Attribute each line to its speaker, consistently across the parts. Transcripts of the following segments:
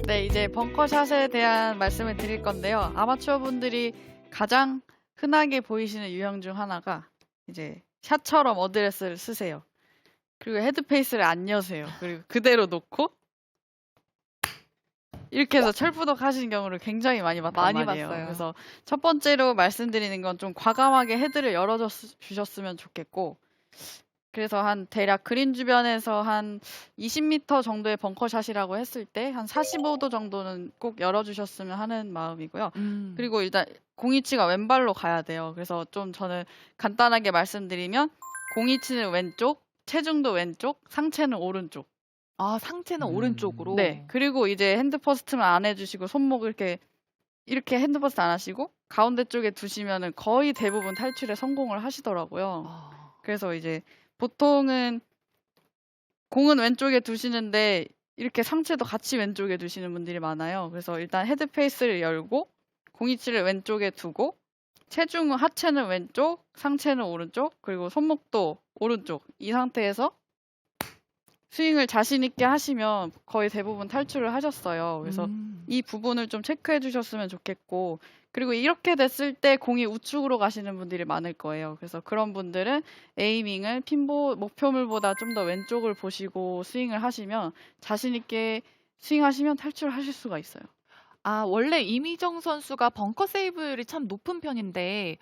Speaker 1: 네, 이제 벙커샷에 대한 말씀을 드릴 건데요. 아마추어 분들이 가장 흔하게 보이시는 유형 중 하나가 이제 샷처럼 어드레스를 쓰세요. 그리고 헤드페이스를 안 여세요. 그리고 그대로 놓고 이렇게 해서 철부덕 하시는 경우를 굉장히 많이 봤단
Speaker 2: 많이
Speaker 1: 말이에요.
Speaker 2: 봤어요.
Speaker 1: 그래서 첫 번째로 말씀드리는 건 좀 과감하게 헤드를 열어주셨으면 좋겠고, 그래서 한 대략 그린 주변에서 한 20m 정도의 벙커샷이라고 했을 때 한 45도 정도는 꼭 열어주셨으면 하는 마음이고요. 그리고 일단 공이치가 왼발로 가야 돼요. 그래서 좀 저는 간단하게 말씀드리면 공이치는 왼쪽, 체중도 왼쪽, 상체는 오른쪽.
Speaker 2: 아, 상체는 오른쪽으로.
Speaker 1: 네. 그리고 이제 핸드 퍼스트만 안 해주시고 손목을 이렇게 핸드 퍼스트 안 하시고 가운데 쪽에 두시면은 거의 대부분 탈출에 성공을 하시더라고요.
Speaker 2: 아,
Speaker 1: 그래서 이제 보통은 공은 왼쪽에 두시는데 이렇게 상체도 같이 왼쪽에 두시는 분들이 많아요. 그래서 일단 헤드 페이스를 열고 공이치를 왼쪽에 두고 체중은 하체는 왼쪽, 상체는 오른쪽, 그리고 손목도 오른쪽. 이 상태에서 스윙을 자신 있게 하시면 거의 대부분 탈출을 하셨어요. 그래서 이 부분을 좀 체크해 주셨으면 좋겠고, 그리고 이렇게 됐을 때 공이 우측으로 가시는 분들이 많을 거예요. 그래서 그런 분들은 에이밍을 목표물보다 좀 더 왼쪽을 보시고 스윙을 하시면 자신 있게 스윙하시면 탈출하실 수가 있어요.
Speaker 2: 아, 원래 이미정 선수가 벙커 세이브율이 참 높은 편인데,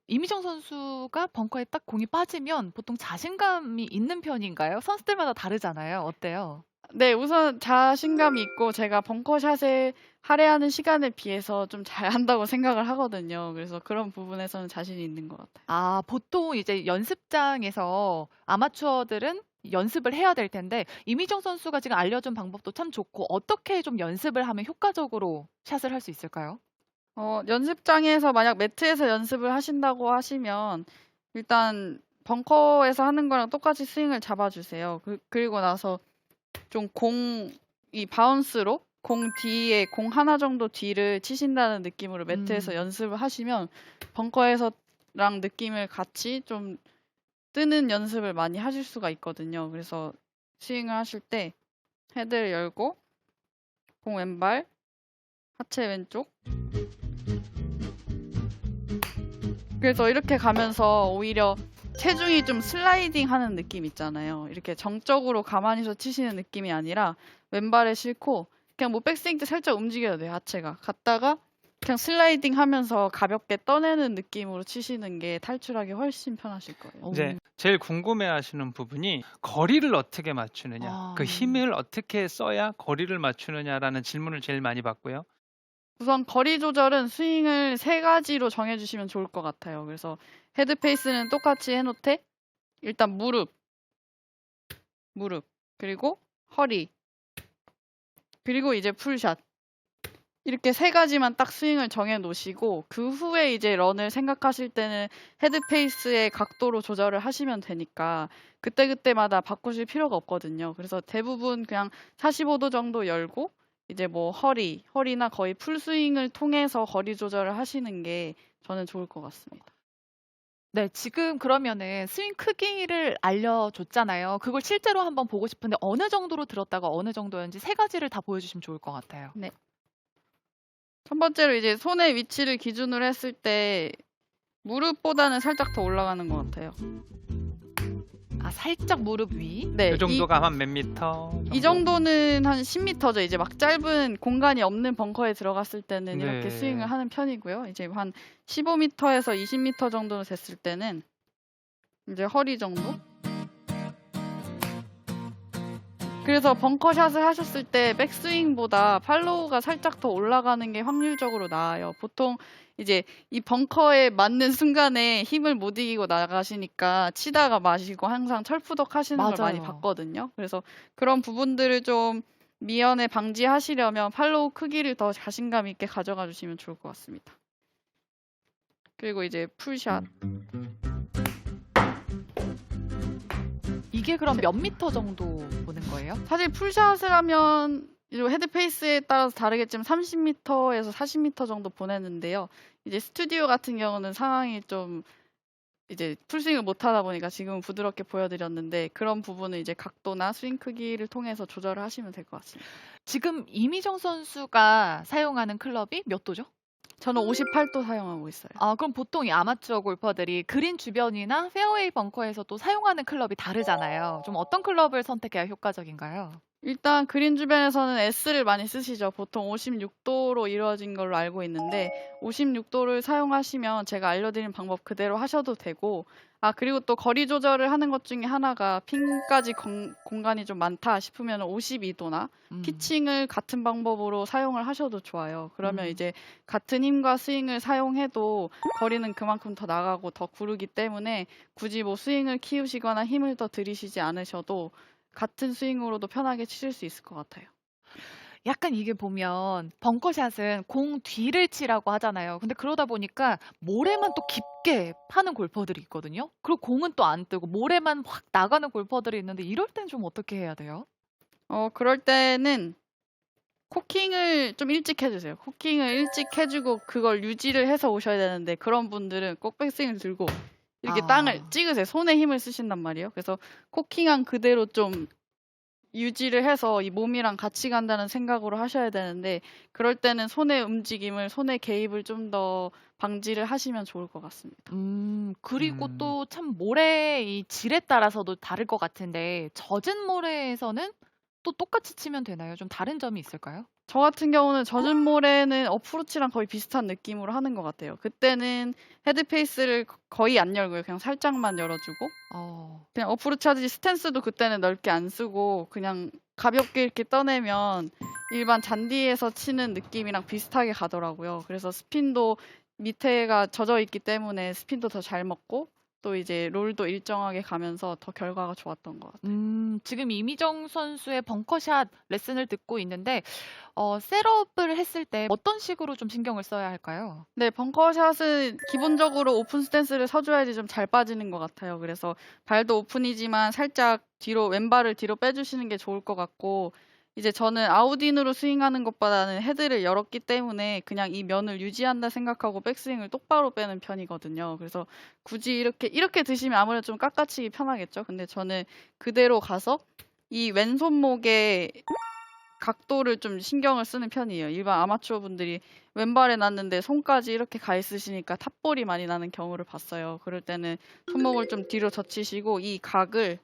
Speaker 2: 이미정 선수가 벙커에 딱 공이 빠지면 보통 자신감이 있는 편인가요? 선수들마다 다르잖아요. 어때요?
Speaker 1: 네, 우선 자신감이 있고 제가 벙커샷에 할애하는 시간에 비해서 좀 잘한다고 생각을 하거든요. 그래서 그런 부분에서는 자신이 있는 것 같아요.
Speaker 2: 아, 보통 이제 연습장에서 아마추어들은 연습을 해야 될 텐데, 이미정 선수가 지금 알려준 방법도 참 좋고, 어떻게 좀 연습을 하면 효과적으로 샷을 할 수 있을까요?
Speaker 1: 연습장에서 만약 매트에서 연습을 하신다고 하시면 일단 벙커에서 하는 거랑 똑같이 스윙을 잡아주세요. 그리고 나서 좀 이 바운스로 공 뒤에 공 하나 정도 뒤를 치신다는 느낌으로 매트에서 연습을 하시면 벙커에서랑 느낌을 같이 좀 뜨는 연습을 많이 하실 수가 있거든요. 그래서 스윙을 하실 때 헤드를 열고 공 왼발, 하체 왼쪽. 그래서 이렇게 가면서 오히려 체중이 좀 슬라이딩 하는 느낌 있잖아요. 이렇게 정적으로 가만히서 치시는 느낌이 아니라 왼발에 싣고 그냥 뭐 백스윙 때 살짝 움직여야 돼요, 하체가. 갔다가 그냥 슬라이딩 하면서 가볍게 떠내는 느낌으로 치시는 게 탈출하기 훨씬 편하실 거예요.
Speaker 3: 이제 제일 궁금해하시는 부분이 거리를 어떻게 맞추느냐,
Speaker 2: 아.
Speaker 3: 그 힘을 어떻게 써야 거리를 맞추느냐라는 질문을 제일 많이 받고요.
Speaker 1: 우선 거리 조절은 스윙을 3가지로 정해주시면 좋을 것 같아요. 그래서 헤드 페이스는 똑같이 해놓되 일단 무릎, 그리고 허리, 그리고 이제 풀샷. 이렇게 3가지만 딱 스윙을 정해 놓으시고 그 후에 이제 런을 생각하실 때는 헤드 페이스의 각도로 조절을 하시면 되니까 그때그때마다 바꾸실 필요가 없거든요. 그래서 대부분 그냥 45도 정도 열고 이제 뭐 허리나 거의 풀스윙을 통해서 거리 조절을 하시는 게 저는 좋을 것 같습니다.
Speaker 2: 네, 지금 그러면은 스윙 크기를 알려줬잖아요. 그걸 실제로 한번 보고 싶은데 어느 정도로 들었다가 어느 정도였는지 3가지를 다 보여주시면 좋을 것 같아요.
Speaker 1: 네. 첫 번째로 이제 손의 위치를 기준으로 했을 때 무릎보다는 살짝 더 올라가는 것 같아요.
Speaker 2: 아, 살짝 무릎 위.
Speaker 1: 네,
Speaker 3: 이 정도가 한 몇 미터?
Speaker 1: 이 정도는 한 10m죠. 이제 막 짧은 공간이 없는 벙커에 들어갔을 때는 이렇게
Speaker 3: 네.
Speaker 1: 스윙을 하는 편이고요. 이제 한 15m에서 20m 정도 됐을 때는 이제 허리 정도? 그래서 벙커샷을 하셨을 때 백스윙보다 팔로우가 살짝 더 올라가는 게 확률적으로 나아요. 보통 이제 이 벙커에 맞는 순간에 힘을 못 이기고 나가시니까 치다가 마시고 항상 철푸덕 하시는 걸 많이
Speaker 2: 맞아요.
Speaker 1: 봤거든요. 그래서 그런 부분들을 좀 미연에 방지하시려면 팔로우 크기를 더 자신감 있게 가져가 주시면 좋을 것 같습니다. 그리고 이제 풀샷.
Speaker 2: 이게 그럼 몇 미터 정도 보는 거예요?
Speaker 1: 사실 풀샷을 하면 이제 헤드 페이스에 따라서 다르겠지만 30m에서 40m 정도 보내는데요. 이제 스튜디오 같은 경우는 상황이 좀 이제 풀스윙을 못 하다 보니까 지금은 부드럽게 보여드렸는데 그런 부분은 이제 각도나 스윙 크기를 통해서 조절을 하시면 될 것 같습니다.
Speaker 2: 지금 이미정 선수가 사용하는 클럽이 몇 도죠?
Speaker 1: 저는 58도 사용하고 있어요.
Speaker 2: 아, 그럼 보통 이 아마추어 골퍼들이 그린 주변이나 페어웨이 벙커에서 또 사용하는 클럽이 다르잖아요. 좀 어떤 클럽을 선택해야 효과적인가요?
Speaker 1: 일단 그린 주변에서는 S를 많이 쓰시죠. 보통 56도로 이루어진 걸로 알고 있는데 56도를 사용하시면 제가 알려드린 방법 그대로 하셔도 되고 그리고 또 거리 조절을 하는 것 중에 하나가 핀까지 공간이 좀 많다 싶으면 52도나
Speaker 2: 음.
Speaker 1: 피칭을 같은 방법으로 사용을 하셔도 좋아요. 그러면
Speaker 2: 음.
Speaker 1: 이제 같은 힘과 스윙을 사용해도 거리는 그만큼 더 나가고 더 구르기 때문에 굳이 뭐 스윙을 키우시거나 힘을 더 들이시지 않으셔도 같은 스윙으로도 편하게 치실 수 있을 것 같아요.
Speaker 2: 약간 이게 보면 벙커샷은 공 뒤를 치라고 하잖아요. 근데 그러다 보니까 모래만 또 깊게 파는 골퍼들이 있거든요. 그리고 공은 또 안 뜨고 모래만 확 나가는 골퍼들이 있는데 이럴 땐 좀 어떻게 해야 돼요?
Speaker 1: 그럴 때는 코킹을 좀 일찍 해주세요. 코킹을 일찍 해주고 그걸 유지를 해서 오셔야 되는데 그런 분들은 꼭 백스윙을 들고 이렇게 땅을 찍으세요. 손에 힘을 쓰신단 말이에요. 그래서 코킹한 그대로 좀 유지를 해서 이 몸이랑 같이 간다는 생각으로 하셔야 되는데 그럴 때는 손의 움직임을, 손의 개입을 좀 더 방지를 하시면 좋을 것 같습니다.
Speaker 2: 그리고
Speaker 3: 음.
Speaker 2: 또 참 모래 이 질에 따라서도 다를 것 같은데 젖은 모래에서는 또 똑같이 치면 되나요? 좀 다른 점이 있을까요?
Speaker 1: 저 같은 경우는 젖은 모래는 어프로치랑 거의 비슷한 느낌으로 하는 것 같아요. 그때는 헤드페이스를 거의 안 열고요. 그냥 살짝만 열어주고 그냥 어프로치 하듯이 스탠스도 그때는 넓게 안 쓰고 그냥 가볍게 이렇게 떠내면 일반 잔디에서 치는 느낌이랑 비슷하게 가더라고요. 그래서 스핀도 밑에가 젖어 있기 때문에 스핀도 더 잘 먹고 또 이제 롤도 일정하게 가면서 더 결과가 좋았던 것 같아요.
Speaker 2: 지금 이미정 선수의 벙커샷 레슨을 듣고 있는데 셋업을 했을 때 어떤 식으로 좀 신경을 써야 할까요?
Speaker 1: 네, 벙커샷은 기본적으로 오픈 스탠스를 서줘야지 좀 잘 빠지는 것 같아요. 그래서 발도 오픈이지만 살짝 뒤로, 왼발을 뒤로 빼주시는 게 좋을 것 같고, 이제 저는 아웃인으로 스윙하는 것보다는 헤드를 열었기 때문에 그냥 이 면을 유지한다 생각하고 백스윙을 똑바로 빼는 편이거든요. 그래서 굳이 이렇게 드시면 아무래도 좀 깎아치기 편하겠죠. 근데 저는 그대로 가서 이 왼손목에 각도를 좀 신경을 쓰는 편이에요. 일반 아마추어 분들이 왼발에 놨는데 손까지 이렇게 가 있으시니까 탑볼이 많이 나는 경우를 봤어요. 그럴 때는 손목을 좀 뒤로 젖히시고 이 각을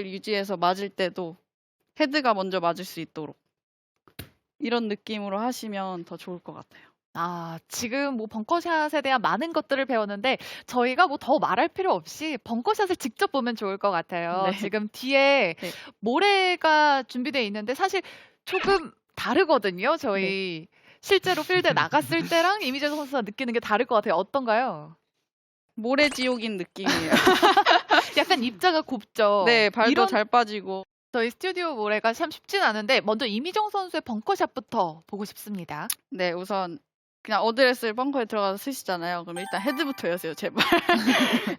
Speaker 1: 유지해서 맞을 때도 헤드가 먼저 맞을 수 있도록 이런 느낌으로 하시면 더 좋을 것 같아요.
Speaker 2: 지금 뭐 벙커샷에 대한 많은 것들을 배웠는데 저희가 뭐 더 말할 필요 없이 벙커샷을 직접 보면 좋을 것 같아요.
Speaker 1: 네.
Speaker 2: 지금 뒤에
Speaker 1: 네.
Speaker 2: 모래가 준비되어 있는데 사실 조금 다르거든요. 저희 실제로 필드에 나갔을 때랑 이미정 선수가 느끼는 게 다를 것 같아요. 어떤가요?
Speaker 1: 모래지옥인 느낌이에요.
Speaker 2: 약간 입자가 곱죠.
Speaker 1: 네, 발도
Speaker 2: 이런
Speaker 1: 잘 빠지고.
Speaker 2: 저희 스튜디오 모래가 참 쉽진 않은데 먼저 이미정 선수의 벙커샷부터 보고 싶습니다.
Speaker 1: 네, 우선 그냥 어드레스를 벙커에 들어가서 쓰시잖아요. 그럼 일단 헤드부터 여세요, 제발.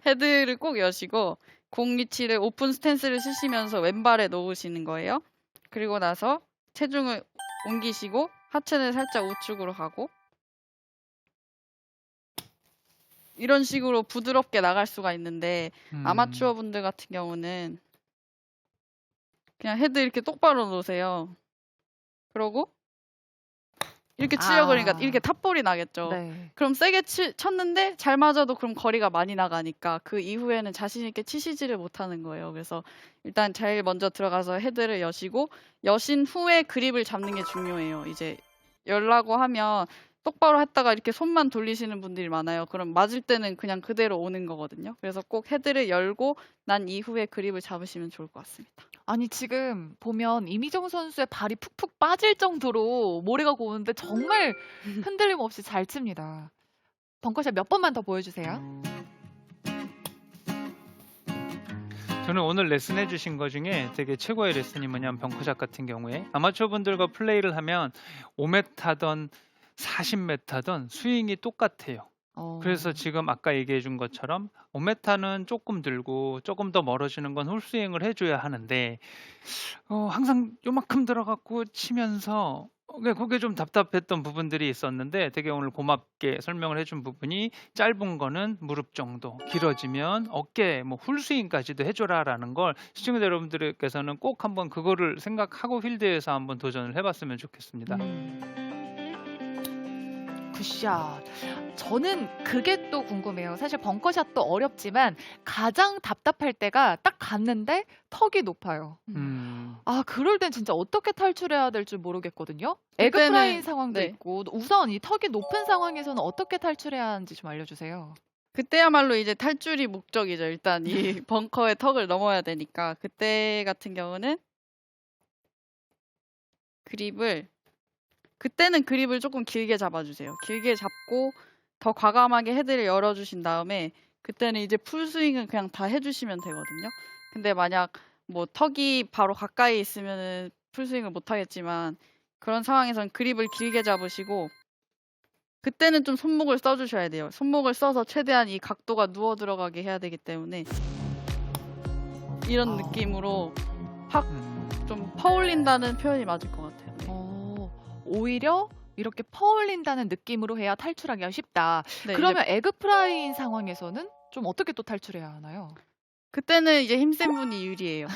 Speaker 1: 헤드를 꼭 여시고 공 위치를 오픈 스탠스를 쓰시면서 왼발에 놓으시는 거예요. 그리고 나서 체중을 옮기시고 하체는 살짝 우측으로 가고 이런 식으로 부드럽게 나갈 수가 있는데 아마추어 분들 같은 경우는 그냥 헤드 이렇게 똑바로 놓으세요. 그러고 이렇게 치려고 그러니까 이렇게 탑볼이 나겠죠.
Speaker 2: 네.
Speaker 1: 그럼 세게 쳤는데 잘 맞아도 그럼 거리가 많이 나가니까 그 이후에는 자신 있게 치시지를 못하는 거예요. 그래서 일단 제일 먼저 들어가서 헤드를 여시고 여신 후에 그립을 잡는 게 중요해요. 이제 열라고 하면 똑바로 했다가 이렇게 손만 돌리시는 분들이 많아요. 그럼 맞을 때는 그냥 그대로 오는 거거든요. 그래서 꼭 헤드를 열고 난 이후에 그립을 잡으시면 좋을 것 같습니다.
Speaker 2: 아니 지금 보면 이미정 선수의 발이 푹푹 빠질 정도로 모래가 고우는데 정말 흔들림 없이 잘 칩니다. 벙커샷 몇 번만 더 보여주세요.
Speaker 3: 저는 오늘 레슨 해주신 것 중에 되게 최고의 레슨이 뭐냐면 벙커샷 같은 경우에 아마추어 분들과 플레이를 하면 5m든 40m든 스윙이 똑같아요. 그래서 지금 아까 얘기해 준 것처럼 5m는 조금 들고 조금 더 멀어지는 건 홀스윙을 해줘야 하는데 항상 요만큼 들어갖고 치면서 네, 그게 좀 답답했던 부분들이 있었는데 되게 오늘 고맙게 설명을 해준 부분이 짧은 거는 무릎 정도, 길어지면 어깨, 뭐 풀스윙까지도 해줘라라는 걸 시청자 여러분들께서는 꼭 한번 그거를 생각하고 필드에서 한번 도전을 해봤으면 좋겠습니다.
Speaker 2: 굿샷. 저는 그게 또 궁금해요. 사실 벙커샷도 어렵지만 가장 답답할 때가 딱 갔는데 턱이 높아요. 아, 그럴 땐 진짜 어떻게 탈출해야 될지 모르겠거든요. 에그프라인 상황도
Speaker 1: 네.
Speaker 2: 있고 우선 이 턱이 높은 상황에서는 어떻게 탈출해야 하는지 좀 알려주세요.
Speaker 1: 그때야말로 이제 탈출이 목적이죠. 일단 이 벙커의 턱을 넘어야 되니까. 그때 같은 경우는 그때는 그립을 조금 길게 잡아주세요. 길게 잡고 더 과감하게 헤드를 열어주신 다음에 그때는 이제 풀스윙은 그냥 다 해주시면 되거든요. 근데 만약 뭐 턱이 바로 가까이 있으면은 풀스윙을 못 하겠지만 그런 상황에선 그립을 길게 잡으시고 그때는 좀 손목을 써주셔야 돼요. 손목을 써서 최대한 이 각도가 누워 들어가게 해야 되기 때문에 이런 느낌으로 확 좀 퍼올린다는 표현이 맞을 것 같아요. 네.
Speaker 2: 오히려 이렇게 퍼올린다는 느낌으로 해야 탈출하기가 쉽다.
Speaker 1: 네,
Speaker 2: 그러면 에그프라인 상황에서는 좀 어떻게 또 탈출해야 하나요?
Speaker 1: 그때는 이제 힘센 분이 유리해요.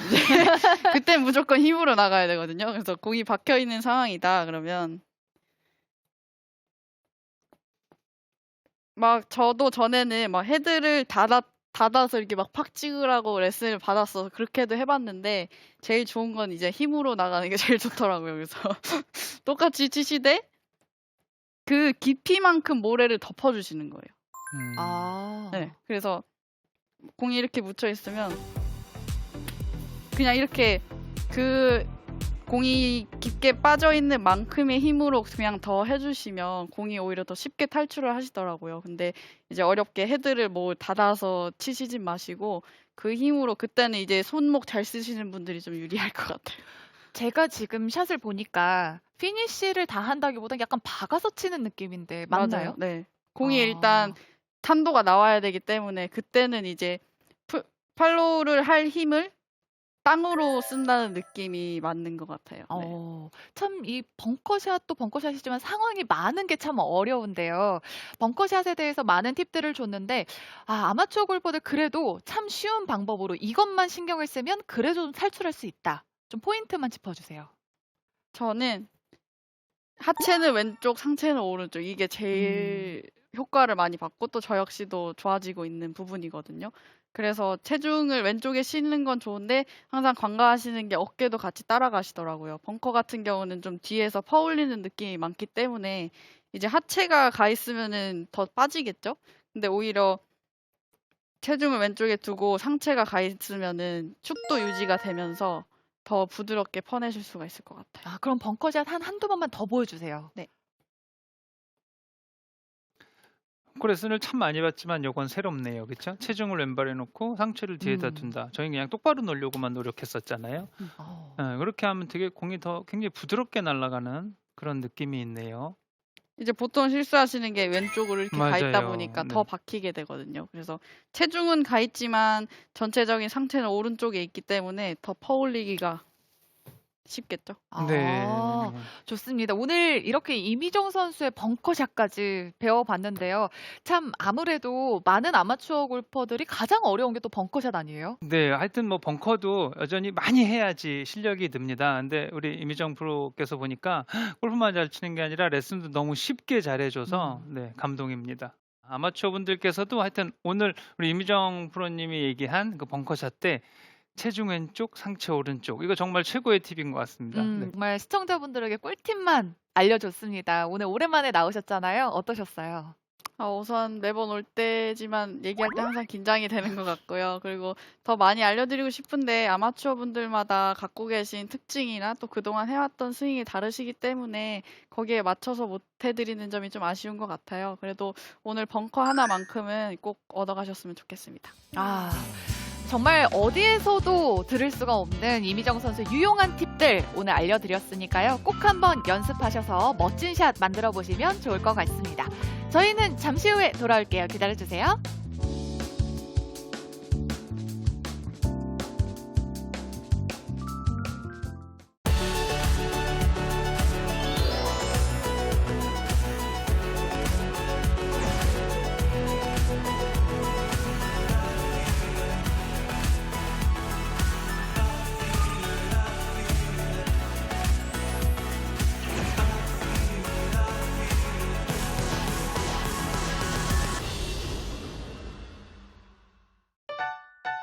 Speaker 1: 그땐 무조건 힘으로 나가야 되거든요. 그래서 공이 박혀 있는 상황이다. 그러면 막 저도 전에는 막 헤드를 닫아서 이렇게 막 팍 찍으라고 레슨을 받았어서 그렇게도 해봤는데 제일 좋은 건 이제 힘으로 나가는 게 제일 좋더라고요. 그래서 똑같이 치시되 그 깊이만큼 모래를 덮어주시는 거예요. 네, 그래서 공이 이렇게 묻혀 있으면 그냥 이렇게 그 공이 깊게 빠져 있는 만큼의 힘으로 그냥 더 해주시면 공이 오히려 더 쉽게 탈출을 하시더라고요. 근데 이제 어렵게 헤드를 뭐 닫아서 치시진 마시고 그 힘으로 그때는 이제 손목 잘 쓰시는 분들이 좀 유리할 것 같아요.
Speaker 2: 제가 지금 샷을 보니까 피니쉬를 다 한다기보다 약간 박아서 치는 느낌인데 맞나요?
Speaker 1: 네. 공이 일단 탄도가 나와야 되기 때문에 그때는 이제 팔로우를 할 힘을 땅으로 쓴다는 느낌이 맞는 것 같아요. 네.
Speaker 2: 참 이 벙커샷도 벙커샷이지만 상황이 많은 게 참 어려운데요. 벙커샷에 대해서 많은 팁들을 줬는데 아마추어 골퍼들 그래도 참 쉬운 방법으로 이것만 신경을 쓰면 그래도 좀 탈출할 수 있다. 좀 포인트만 짚어주세요.
Speaker 1: 저는 하체는 왼쪽, 상체는 오른쪽. 이게 제일 효과를 많이 받고 또 저 역시도 좋아지고 있는 부분이거든요. 그래서 체중을 왼쪽에 싣는 건 좋은데 항상 관가하시는 게 어깨도 같이 따라가시더라고요. 벙커 같은 경우는 좀 뒤에서 퍼올리는 느낌이 많기 때문에 이제 하체가 가 있으면은 더 빠지겠죠? 근데 오히려 체중을 왼쪽에 두고 상체가 가 있으면은 축도 유지가 되면서 더 부드럽게 퍼내실 수가 있을 것 같아요.
Speaker 2: 그럼 벙커샷 한두 번만 더 보여주세요.
Speaker 1: 네.
Speaker 3: 레슨을 참 많이 봤지만 이건 새롭네요. 그렇죠? 체중을 왼발에 놓고 상체를 뒤에다 둔다. 저희 그냥 똑바로 놓으려고만 노력했었잖아요. 그렇게 하면 되게 공이 더 굉장히 부드럽게 날아가는 그런 느낌이 있네요.
Speaker 1: 이제 보통 실수하시는 게 왼쪽으로 이렇게 가 있다
Speaker 3: 맞아요.
Speaker 1: 보니까
Speaker 3: 네.
Speaker 1: 더 박히게 되거든요. 그래서 체중은 가 있지만 전체적인 상체는 오른쪽에 있기 때문에 더 퍼올리기가 쉽겠죠.
Speaker 3: 네.
Speaker 2: 좋습니다. 오늘 이렇게 이미정 선수의 벙커샷까지 배워봤는데요. 참 아무래도 많은 아마추어 골퍼들이 가장 어려운 게 또 벙커샷 아니에요?
Speaker 3: 네, 하여튼 뭐 벙커도 여전히 많이 해야지 실력이 듭니다. 근데 우리 이미정 프로께서 보니까 골프만 잘 치는 게 아니라 레슨도 너무 쉽게 잘해줘서 네, 감동입니다. 아마추어 분들께서도 하여튼 오늘 우리 이미정 프로님이 얘기한 그 벙커샷 때 체중 왼쪽, 상체 오른쪽. 이거 정말 최고의 팁인 것 같습니다. 네.
Speaker 2: 정말 시청자분들에게 꿀팁만 알려줬습니다. 오늘 오랜만에 나오셨잖아요. 어떠셨어요?
Speaker 1: 우선 매번 올 때지만 얘기할 때 항상 긴장이 되는 것 같고요. 그리고 더 많이 알려드리고 싶은데 아마추어 분들마다 갖고 계신 특징이나 또 그동안 해왔던 스윙이 다르시기 때문에 거기에 맞춰서 못 해드리는 점이 좀 아쉬운 것 같아요. 그래도 오늘 벙커 하나만큼은 꼭 얻어가셨으면 좋겠습니다.
Speaker 2: 정말 어디에서도 들을 수가 없는 이미정 선수의 유용한 팁들 오늘 알려드렸으니까요. 꼭 한번 연습하셔서 멋진 샷 만들어 보시면 좋을 것 같습니다. 저희는 잠시 후에 돌아올게요. 기다려주세요.